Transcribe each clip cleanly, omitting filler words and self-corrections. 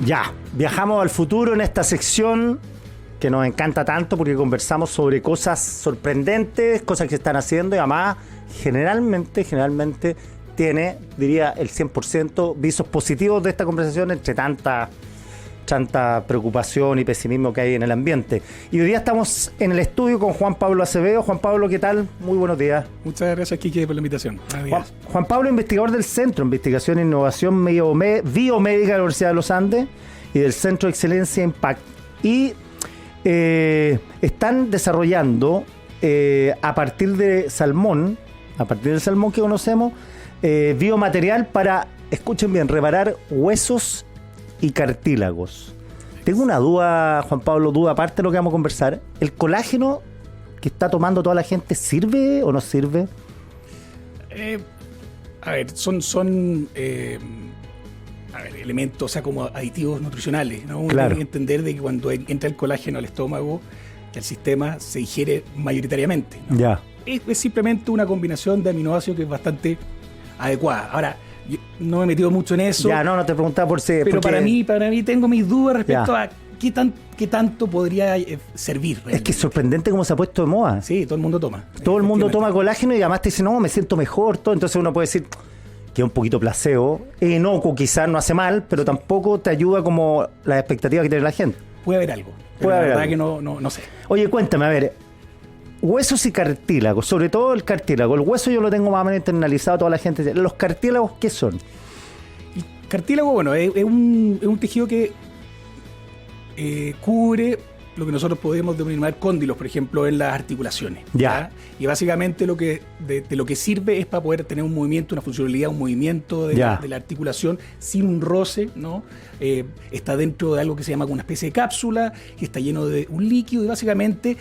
Ya, viajamos al futuro en esta sección que nos encanta tanto porque conversamos sobre cosas sorprendentes, cosas que se están haciendo y además generalmente tiene, diría, el 100% visos positivos de esta conversación entre tanta preocupación y pesimismo que hay en el ambiente. Y hoy día estamos en el estudio con Juan Pablo Acevedo. Juan Pablo, ¿qué tal? Muy buenos días. Muchas gracias, Quique, por la invitación. Juan Pablo, investigador del Centro de Investigación e Innovación Biomédica de la Universidad de los Andes y del Centro de Excelencia Impact. Y están desarrollando a partir del salmón que conocemos, biomaterial para, escuchen bien, reparar huesos y cartílagos. Tengo una duda, Juan Pablo, aparte de lo que vamos a conversar. ¿El colágeno que está tomando toda la gente sirve o no sirve? Son elementos, o sea, como aditivos nutricionales, ¿no? Uno Claro. tiene que entender de que cuando entra el colágeno al estómago, el sistema se digiere mayoritariamente, ¿no? Ya. Es simplemente una combinación de aminoácidos que es bastante adecuada. Ahora, yo no me he metido mucho en eso. Ya, no te preguntaba por si... Pero porque para mí tengo mis dudas respecto a qué tanto podría servir realmente. es que es sorprendente cómo se ha puesto de moda. Sí, todo el mundo toma. Todo el mundo Efectivamente. toma colágeno y además te dice, no, me siento mejor, todo. Entonces uno puede decir que es un poquito placebo. Es inocuo, quizás no hace mal, pero tampoco te ayuda como las expectativas que tiene la gente. Puede haber algo. Pero Puede la haber verdad algo. que no sé. Oye, cuéntame, a ver, huesos y cartílagos, sobre todo el cartílago. El hueso yo lo tengo más o menos internalizado, toda la gente. ¿Los cartílagos qué son? El cartílago, bueno, es un tejido que cubre lo que nosotros podemos denominar cóndilos, por ejemplo, en las articulaciones. Ya. Y básicamente de lo que sirve es para poder tener un movimiento, una funcionalidad, un movimiento de la articulación sin un roce, ¿no? Está dentro de algo que se llama una especie de cápsula, que está lleno de un líquido y básicamente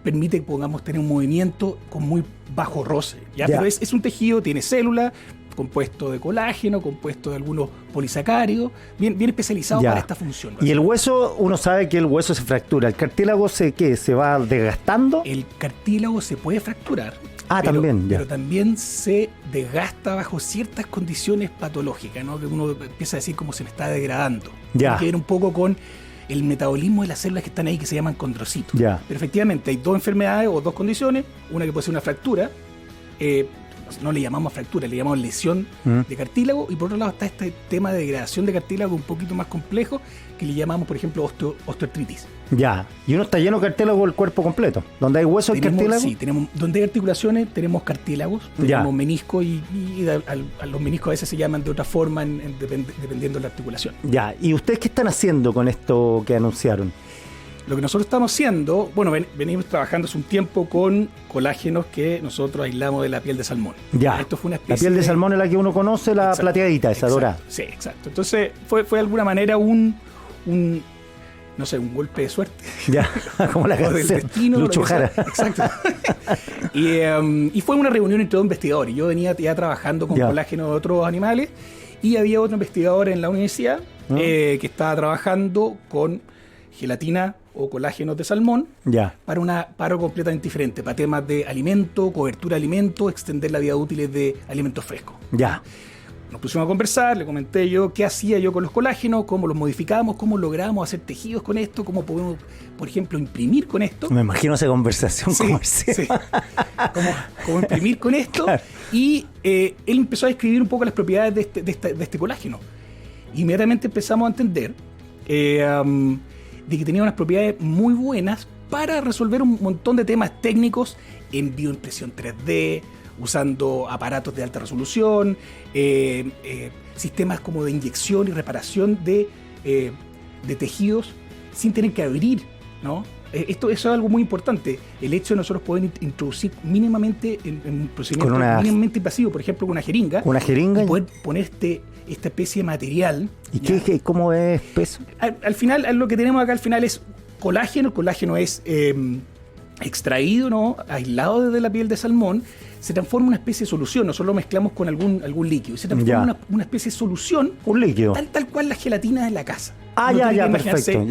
permite que podamos tener un movimiento con muy bajo roce. ¿Ya? Ya. Pero es un tejido, tiene células, compuesto de colágeno, compuesto de algunos polisacáridos, bien especializado Ya. para esta función. Y el hueso, uno sabe que el hueso se fractura. ¿El cartílago se va desgastando? El cartílago se puede fracturar. También, ya. Pero también se desgasta bajo ciertas condiciones patológicas, ¿no? Que uno empieza a decir como se me está degradando. Ya. Tiene que ver un poco con el metabolismo de las células que están ahí, que se llaman condrocitos. Ya. Pero efectivamente hay dos enfermedades o dos condiciones, una que puede ser una fractura, no le llamamos fractura, le llamamos lesión de cartílago, y por otro lado está este tema de degradación de cartílago un poquito más complejo, que le llamamos, por ejemplo, osteoartritis. Ya. Y uno está lleno de cartílago el cuerpo completo. Donde hay hueso y cartílago. Sí, donde hay articulaciones tenemos cartílagos, tenemos meniscos y a los meniscos a veces se llaman de otra forma dependiendo de la articulación. Ya. ¿Y ustedes qué están haciendo con esto que anunciaron? Lo que nosotros estamos haciendo, bueno, venimos trabajando hace un tiempo con colágenos que nosotros aislamos de la piel de salmón. Ya. Esto fue una La especie piel de salmón es la que uno conoce, la Exacto, plateadita, esa dorada. Sí, exacto. Entonces fue de alguna manera un golpe de suerte. Ya, como la O del canción. destino. Lucho lo que sea. Jara. Exacto. Y fue una reunión entre dos investigadores. Yo venía ya trabajando con colágeno de otros animales y había otro investigador en la universidad que estaba trabajando con gelatina o colágenos de salmón para un paro completamente diferente, para temas de alimento, cobertura de alimentos, extender la vida útil de alimentos frescos. Ya. Nos pusimos a conversar, le comenté yo qué hacía yo con los colágenos, cómo los modificábamos, cómo logramos hacer tejidos con esto, cómo podemos, por ejemplo, imprimir con esto. Me imagino esa conversación comercial. Sí. Cómo imprimir con esto. Claro. Y él empezó a describir un poco las propiedades de este colágeno. Inmediatamente empezamos a entender de que tenía unas propiedades muy buenas para resolver un montón de temas técnicos en bioimpresión 3D, usando aparatos de alta resolución, sistemas como de inyección y reparación de tejidos sin tener que abrir, ¿no? Eso es algo muy importante. El hecho de nosotros poder introducir mínimamente en un procedimiento mínimamente invasivo, por ejemplo, con una jeringa. Una jeringa. Y poder poner esta especie de material. ¿Y cómo es peso? Al final, lo que tenemos acá al final es colágeno. El colágeno es extraído, ¿no? Aislado desde la piel de salmón. Se transforma en una especie de solución. Nosotros lo mezclamos con algún líquido. Se transforma en una especie de solución. Un líquido. Tal cual la gelatina de la casa. Perfecto.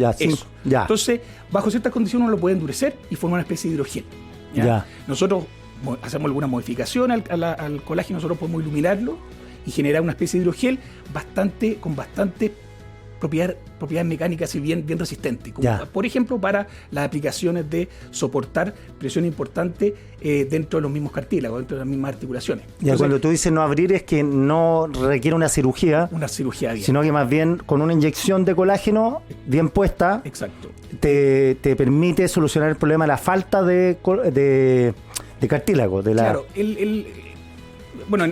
Ya. Entonces, bajo ciertas condiciones uno lo puede endurecer y formar una especie de hidrogel. Nosotros hacemos alguna modificación al colágeno, nosotros podemos iluminarlo y generar una especie de hidrogel con bastante propiedades mecánicas y bien resistentes. Como, por ejemplo, para las aplicaciones de soportar presión importante dentro de los mismos cartílagos, dentro de las mismas articulaciones. Ya, cuando tú dices no abrir es que no requiere una cirugía. Una cirugía bien. Sino que más bien con una inyección de colágeno bien puesta. Exacto. Te permite solucionar el problema de la falta de cartílago. Claro, bueno,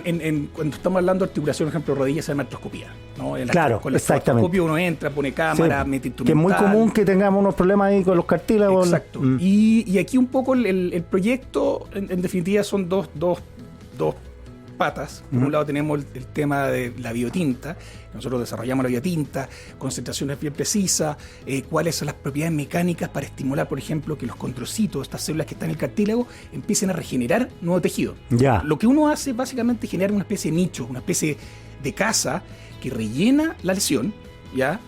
cuando estamos hablando de articulación, por ejemplo, rodillas, se llama artroscopía, ¿no? Claro, con la exactamente. artroscopia uno entra, pone cámara, sí, mete instrumental. Que es muy común que tengamos unos problemas ahí con los cartílagos. Exacto. Y aquí un poco el proyecto, en definitiva, son dos patas. Por un lado tenemos el tema de la biotinta. Nosotros desarrollamos la biotinta, concentraciones bien precisas, cuáles son las propiedades mecánicas para estimular, por ejemplo, que los condrocitos, estas células que están en el cartílago, empiecen a regenerar nuevo tejido. Ya. Lo que uno hace básicamente es generar una especie de nicho, una especie de casa que rellena la lesión, ¿ya?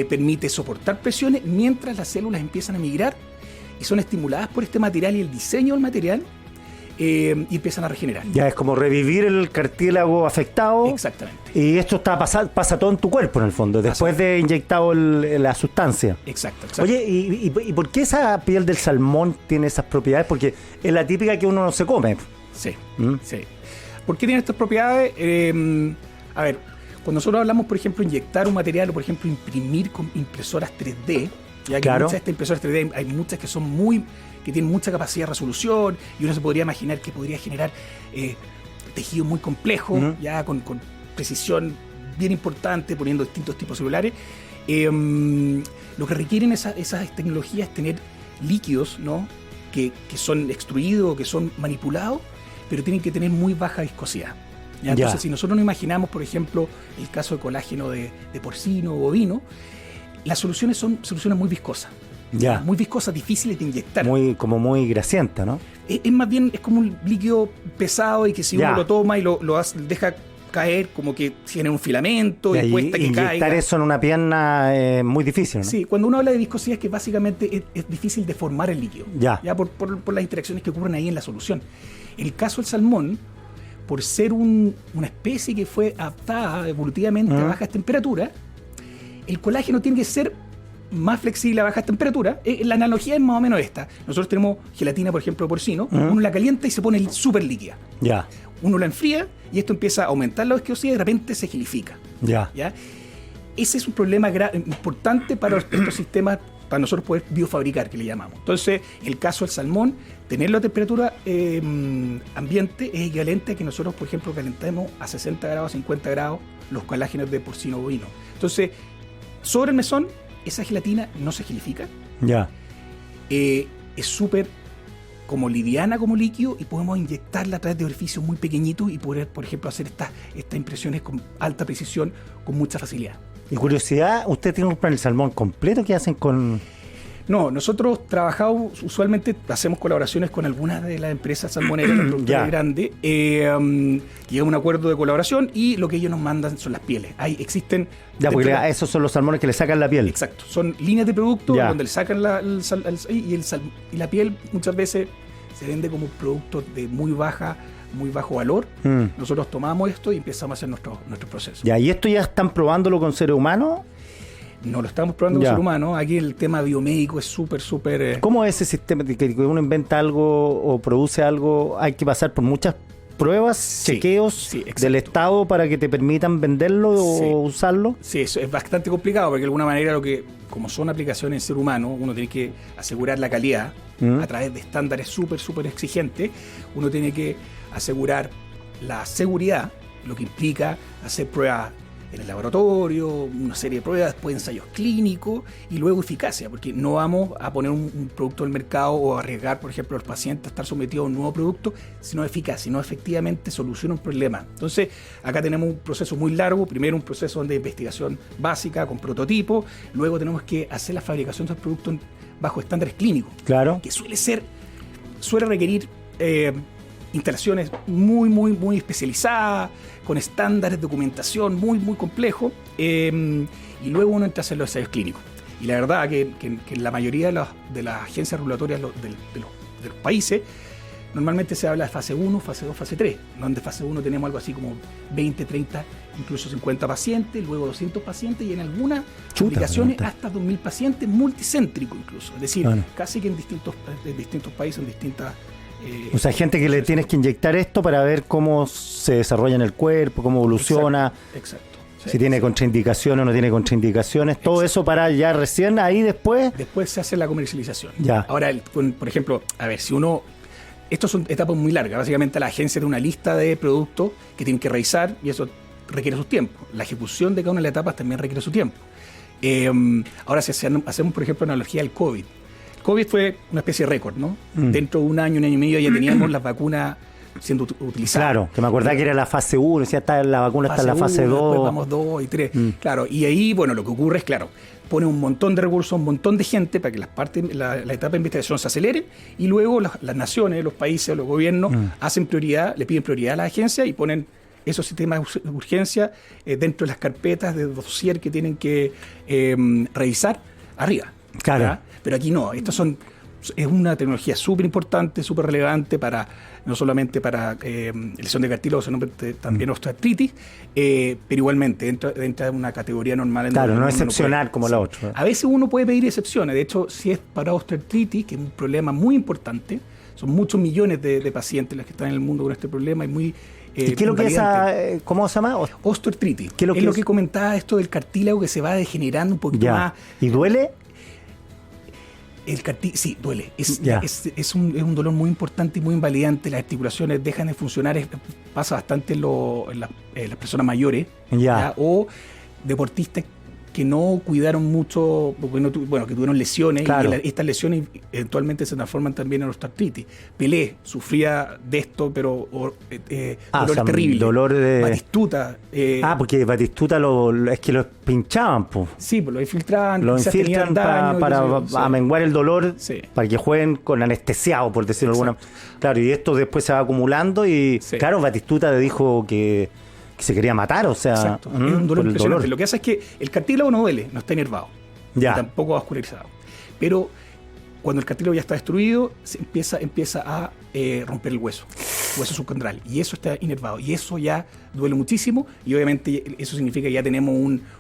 Permite soportar presiones mientras las células empiezan a migrar y son estimuladas por este material y el diseño del material. Y empiezan a regenerar. Ya es como revivir el cartílago afectado. Exactamente. Y esto pasa todo en tu cuerpo, en el fondo, después de inyectado la sustancia. Exacto. Oye, ¿y por qué esa piel del salmón tiene esas propiedades? Porque es la típica que uno no se come. Sí, sí. ¿Por qué tiene estas propiedades? A ver, cuando nosotros hablamos, por ejemplo, inyectar un material o, por ejemplo, imprimir con impresoras 3D, ya que claro, muchas de estas impresoras 3D, hay muchas que tienen mucha capacidad de resolución y uno se podría imaginar que podría generar tejido muy complejo, ya con precisión bien importante, poniendo distintos tipos celulares. Lo que requieren esas tecnologías es tener líquidos, ¿no? que son extruidos, que son manipulados, pero tienen que tener muy baja viscosidad. ¿Ya? Entonces, si nosotros nos imaginamos, por ejemplo, el caso de colágeno de porcino o bovino, las soluciones son soluciones muy viscosas. Ya. Muy viscosas, difíciles de inyectar. Como muy grasienta, ¿no? Es más bien, es como un líquido pesado y que si uno lo toma y lo deja caer, como que tiene un filamento y cuesta que caiga. Inyectar eso en una pierna es muy difícil, ¿no? Sí, cuando uno habla de viscosidad es que básicamente es difícil de formar el líquido. Ya por las interacciones que ocurren ahí en la solución. El caso del salmón, por ser una especie que fue adaptada evolutivamente a bajas temperaturas, el colágeno tiene que ser más flexible a bajas temperaturas. La analogía es más o menos esta. Nosotros tenemos gelatina, por ejemplo, de porcino. Uno la calienta y se pone súper líquida. Ya. Uno la enfría y esto empieza a aumentar la viscosidad y de repente se gelifica. Ya. Ese es un problema importante para estos sistemas, para nosotros poder biofabricar, que le llamamos. Entonces, el caso del salmón, tenerlo a temperatura ambiente es equivalente a que nosotros, por ejemplo, calentemos a 60 grados, 50 grados los colágenos de porcino bovino. Entonces, sobre el mesón, esa gelatina no se gelifica. Ya. Es súper como liviana como líquido y podemos inyectarla a través de orificios muy pequeñitos y poder, por ejemplo, hacer estas impresiones con alta precisión con mucha facilidad. Y curiosidad, ¿ustedes tienen que comprar el salmón completo? ¿Qué hacen con...? No, nosotros trabajamos, usualmente hacemos colaboraciones con algunas de las empresas salmoneras, las productoras grandes, llegamos a un acuerdo de colaboración y lo que ellos nos mandan son las pieles. Existen... Ya, porque esos son los salmones que le sacan la piel. Exacto, son líneas de producto donde le sacan y la piel muchas veces se vende como un producto de muy bajo valor. Nosotros tomamos esto y empezamos a hacer nuestro proceso. Ya, ¿y esto ya están probándolo con seres humanos? No lo estamos probando con ser humano. Aquí el tema biomédico es súper... ¿Cómo es ese sistema de que uno inventa algo o produce algo? Hay que pasar por muchas pruebas, chequeos del Estado para que te permitan venderlo o usarlo. Sí, eso es bastante complicado porque de alguna manera como son aplicaciones en ser humano, uno tiene que asegurar la calidad a través de estándares súper exigentes. Uno tiene que asegurar la seguridad, lo que implica hacer pruebas en el laboratorio, una serie de pruebas, después ensayos clínicos y luego eficacia, porque no vamos a poner un producto al mercado o a arriesgar, por ejemplo, a los pacientes a estar sometidos a un nuevo producto, sino eficaz, sino efectivamente soluciona un problema. Entonces, acá tenemos un proceso muy largo, primero un proceso de investigación básica con prototipos, luego tenemos que hacer la fabricación de los productos bajo estándares clínicos, que suele requerir instalaciones muy especializadas, con estándares de documentación muy complejos, y luego uno entra a hacer los ensayos clínicos. Y la verdad que la mayoría de las agencias regulatorias de los países normalmente se habla de fase 1, fase 2, fase 3, donde fase 1 tenemos algo así como 20, 30, incluso 50 pacientes, luego 200 pacientes y en algunas aplicaciones hasta 2.000 pacientes, multicéntrico incluso. Es decir, casi que en distintos países, en distintas... o sea, gente que le tienes que inyectar esto para ver cómo se desarrolla en el cuerpo, cómo evoluciona. Exacto. Si tiene contraindicaciones o no tiene contraindicaciones, todo eso para ya recién ahí después. Después se hace la comercialización. Ya. Ahora, por ejemplo, a ver, si uno... Estos son etapas muy largas. Básicamente la agencia tiene una lista de productos que tienen que revisar y eso requiere su tiempo. La ejecución de cada una de las etapas también requiere su tiempo. Ahora, si hacemos, por ejemplo, analogía al COVID. El COVID fue una especie de récord, ¿no? Dentro de un año y medio ya teníamos las vacunas siendo utilizadas. Claro, que me acordaba que era la fase 1, decía, la vacuna está en la fase 2. Después vamos 2 y 3. Claro, y ahí, bueno, lo que ocurre es, claro, pone un montón de recursos, un montón de gente para que la etapa de investigación se acelere y luego las naciones, los países, los gobiernos hacen prioridad, le piden prioridad a la agencia y ponen esos sistemas de urgencia dentro de las carpetas de dossier que tienen que revisar arriba. Claro. ¿verdad? Pero aquí no, es una tecnología súper importante, súper relevante para no solamente para lesión de cartílago, sino también osteoartritis, pero igualmente entra en una categoría normal. Claro, no excepcional como la otra. A veces uno puede pedir excepciones. De hecho, si es para osteoartritis, que es un problema muy importante, son muchos millones de pacientes los que están en el mundo con este problema y muy... ¿Y qué es lo que es cómo se llama? Osteoartritis. ¿Qué es lo que comentaba esto del cartílago que se va degenerando un poquito más. ¿Y duele? Sí, duele. Es un dolor muy importante y muy invalidante. Las articulaciones dejan de funcionar. Pasa bastante en las personas mayores o deportistas que no cuidaron mucho, que tuvieron lesiones, claro. Y estas lesiones eventualmente se transforman también en osteoartritis. Pelé sufría de esto, pero dolor terrible. Dolor de... Batistuta. Porque Batistuta es que lo pinchaban, pues. Sí, pues lo infiltraban. Lo infiltran para amenguar el dolor, para que jueguen con anestesiado, por decirlo de alguna manera. Claro, y esto después se va acumulando y, claro, Batistuta le dijo que se quería matar, o sea... Exacto, es un dolor impresionante. Lo que hace es que el cartílago no duele, no está inervado, y tampoco vascularizado. Pero cuando el cartílago ya está destruido, se empieza a romper el hueso subcondral, y eso está inervado, y eso ya duele muchísimo, y obviamente eso significa que ya tenemos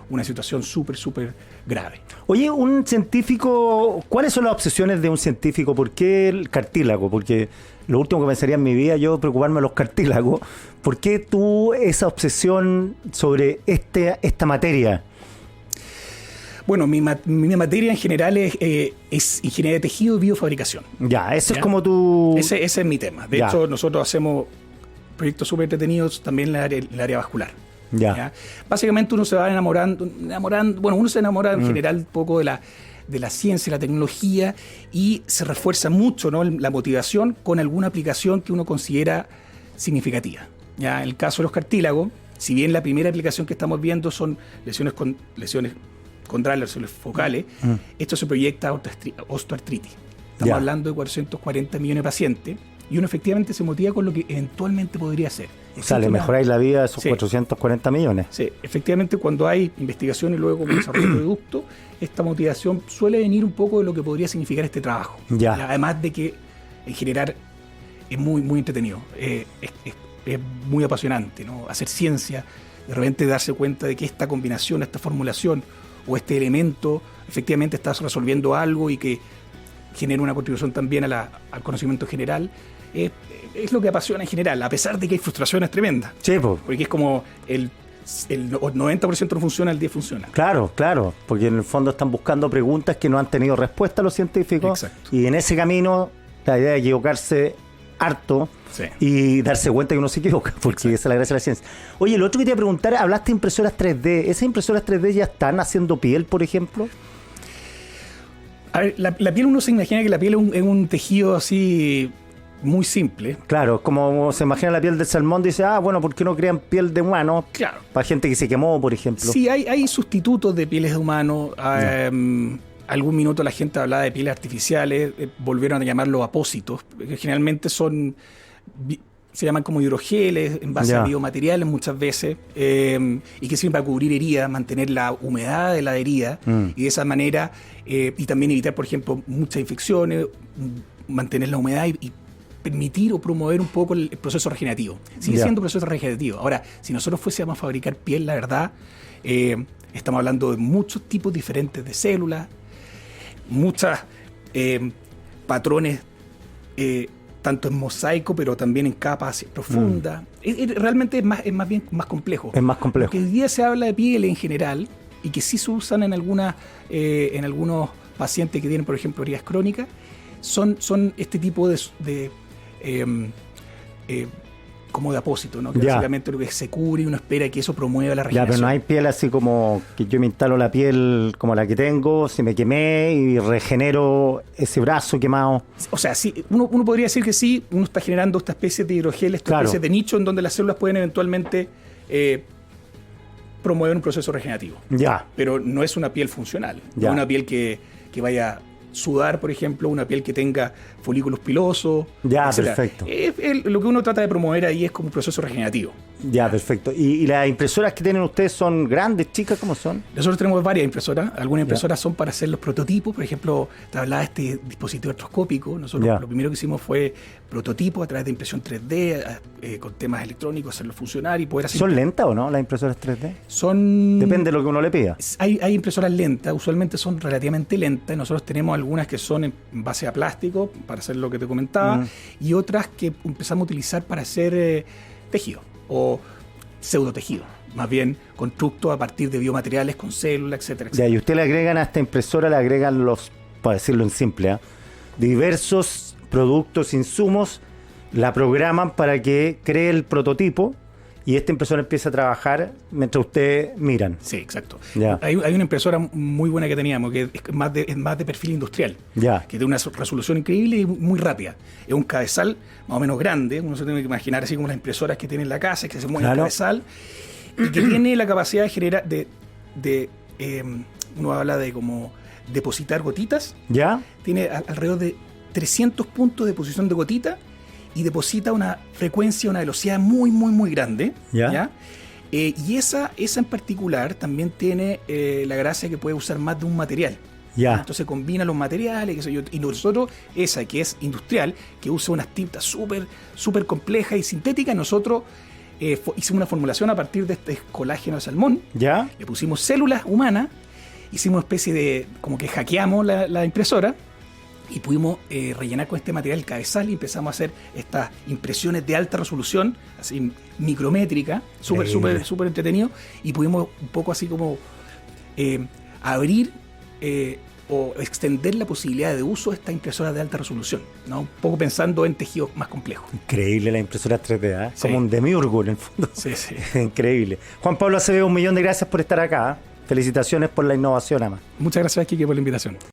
una situación súper, súper grave. Oye, un científico, ¿cuáles son las obsesiones de un científico? ¿Por qué el cartílago? Porque lo último que pensaría en mi vida yo preocuparme de los cartílagos. ¿Por qué tú esa obsesión sobre esta materia? Bueno, mi materia en general es ingeniería de tejido y biofabricación. Eso es como tu... Ese es mi tema. De hecho, nosotros hacemos proyectos súper entretenidos también en el área vascular. ¿Ya? Básicamente uno se va enamorando, uno se enamora en general un poco de la ciencia, la tecnología, y se refuerza mucho, ¿no?, la motivación con alguna aplicación que uno considera significativa. En el caso de los cartílagos, si bien la primera aplicación que estamos viendo son lesiones condrales, lesiones focales, esto se proyecta a osteoartritis. Estamos hablando de 440 millones de pacientes, y uno efectivamente se motiva con lo que eventualmente podría ser. O sea, le mejoráis la vida a esos 440 millones. Sí, efectivamente, cuando hay investigación y luego desarrollo de producto, esta motivación suele venir un poco de lo que podría significar este trabajo. Además de que, en general, es muy, muy entretenido. Es muy apasionante, ¿no? Hacer ciencia, de repente darse cuenta de que esta combinación, esta formulación o este elemento efectivamente está resolviendo algo y que genera una contribución también al conocimiento general. Es lo que apasiona en general, a pesar de que hay frustraciones tremendas. Sí, pues. Porque es como el 90% no funciona, el 10% funciona. Claro, porque en el fondo están buscando preguntas que no han tenido respuesta los científicos. Exacto. Y en ese camino la idea es equivocarse harto y darse cuenta que uno se equivoca, porque esa es la gracia de la ciencia. Oye, lo otro que te iba a preguntar, hablaste de impresoras 3D. ¿Esas impresoras 3D ya están haciendo piel, por ejemplo? A ver, la piel, uno se imagina que la piel es un tejido así muy simple. Claro, como se imagina la piel del salmón, dice, ¿por qué no crean piel de humano? Claro. Para gente que se quemó, por ejemplo. Sí, hay sustitutos de pieles de humano. Algún minuto la gente hablaba de pieles artificiales, volvieron a llamarlos apósitos, que generalmente se llaman como hidrogeles en base a biomateriales muchas veces, y que sirven para cubrir heridas, mantener la humedad de la herida, y de esa manera, y también evitar, por ejemplo, muchas infecciones, mantener la humedad y permitir o promover un poco el proceso regenerativo. Sigue siendo un proceso regenerativo. Ahora, si nosotros fuésemos a fabricar piel, la verdad, estamos hablando de muchos tipos diferentes de células, muchos patrones, tanto en mosaico, pero también en capas profundas. Realmente es más bien más complejo. Es más complejo. Porque hoy día se habla de piel en general, y que sí se usan en algunos pacientes que tienen, por ejemplo, heridas crónicas, son este tipo de como de apósito, ¿no? Que básicamente lo que se cubre y uno espera que eso promueva la regeneración. Pero no hay piel así como que yo me instalo la piel como la que tengo, si me quemé y regenero ese brazo quemado. O sea, sí, uno podría decir que sí, uno está generando esta especie de hidrogel, esta especie de nicho en donde las células pueden eventualmente promover un proceso regenerativo. Pero no es una piel funcional, no es una piel que vaya sudar, por ejemplo, una piel que tenga folículos pilosos, etcétera. Perfecto. Lo que uno trata de promover ahí es como un proceso regenerativo. Perfecto. ¿Y las impresoras que tienen ustedes son grandes, chicas? ¿Cómo son? Nosotros tenemos varias impresoras. Algunas impresoras son para hacer los prototipos. Por ejemplo, te hablaba de este dispositivo artroscópico. Nosotros lo primero que hicimos fue prototipo a través de impresión 3D, con temas electrónicos, hacerlo funcionar y poder hacer... ¿Son lentas o no las impresoras 3D? Son... Depende de lo que uno le pida. Hay impresoras lentas, usualmente son relativamente lentas. Nosotros tenemos algunas que son en base a plástico, para hacer lo que te comentaba, y otras que empezamos a utilizar para hacer tejido o pseudotejido, más bien constructos a partir de biomateriales con células, etcétera, etcétera. Y usted le agregan a esta impresora, le agregan los, para decirlo en simple, diversos productos, insumos, la programan para que cree el prototipo y esta impresora empieza a trabajar mientras ustedes miran. Sí, exacto. Hay una impresora muy buena que teníamos, que es más de perfil industrial, que tiene una resolución increíble y muy rápida. Es un cabezal más o menos grande, uno se tiene que imaginar así como las impresoras que tiene en la casa, que se mueve el cabezal, y que tiene la capacidad de generar, uno habla de como depositar gotitas. Tiene alrededor de 300 puntos de deposición de gotita, y deposita una frecuencia, una velocidad muy, muy, muy grande. Y esa en particular también tiene la gracia que puede usar más de un material. Entonces combina los materiales, qué sé yo, y nosotros, esa que es industrial, que usa unas tintas súper, súper complejas y sintéticas, nosotros hicimos una formulación a partir de este colágeno de salmón. Le pusimos células humanas, hicimos una especie de, como que hackeamos la impresora, y pudimos rellenar con este material el cabezal y empezamos a hacer estas impresiones de alta resolución, así micrométrica, súper entretenido, y pudimos un poco así como abrir o extender la posibilidad de uso de esta impresora de alta resolución, ¿no? Un poco pensando en tejidos más complejos. Increíble la impresora 3D, como un demiurgo en el fondo. Sí. Increíble. Juan Pablo Acevedo, 1.000.000 de gracias por estar acá. Felicitaciones por la innovación, además. Muchas gracias, Kike, por la invitación.